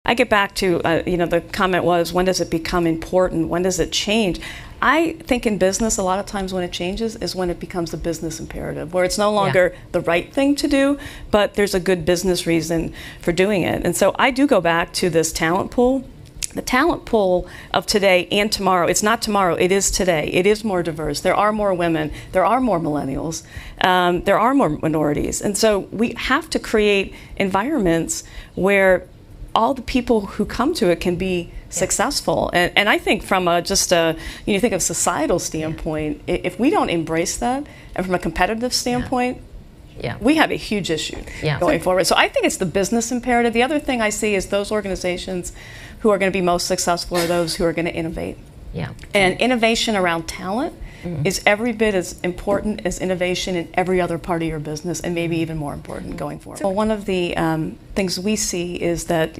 I get back to, the comment was, when does it become important? When does it change? I think in business, a lot of times when it changes is when it becomes a business imperative, where it's no longer the right thing to do, but there's a good business reason for doing it. And so I do go back to this talent pool. The talent pool of today and tomorrow, it's not tomorrow, it is today. It is more diverse. There are more women, there are more millennials, there are more minorities. And so we have to create environments where all the people who come to it can be successful. And I think from you think of societal standpoint, if we don't embrace that, and from a competitive standpoint, we have a huge issue going forward. So I think it's the business imperative. The other thing I see is those organizations who are going to be most successful are those who are going to innovate. And innovation around talent is every bit as important as innovation in every other part of your business, and maybe even more important going forward. Well, one of the things we see is that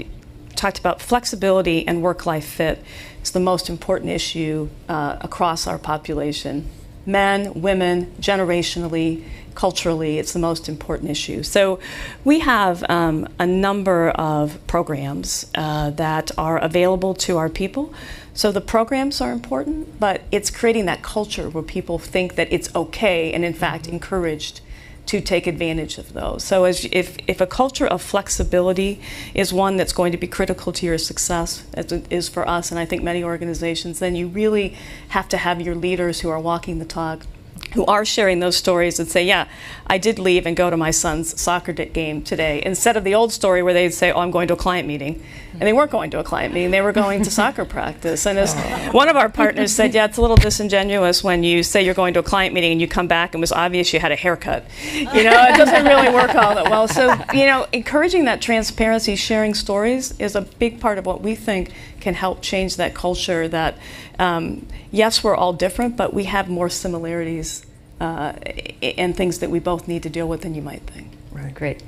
talked about flexibility and work-life fit is the most important issue across our population. Men, women, generationally, culturally, it's the most important issue. So we have a number of programs that are available to our people. So the programs are important, but it's creating that culture where people think that it's okay and in fact encouraged to take advantage of those. So if a culture of flexibility is one that's going to be critical to your success, as it is for us, and I think many organizations, then you really have to have your leaders who are walking the talk, who are sharing those stories and say, yeah, I did leave and go to my son's soccer game today, instead of the old story where they'd say, oh, I'm going to a client meeting. And they weren't going to a client meeting, they were going to soccer practice. And as one of our partners said, yeah, it's a little disingenuous when you say you're going to a client meeting and you come back and it was obvious you had a haircut. It doesn't really work all that well. So, encouraging that transparency, sharing stories is a big part of what we think can help change that culture that, yes, we're all different, but we have more similarities and things that we both need to deal with than you might think. Right. Great.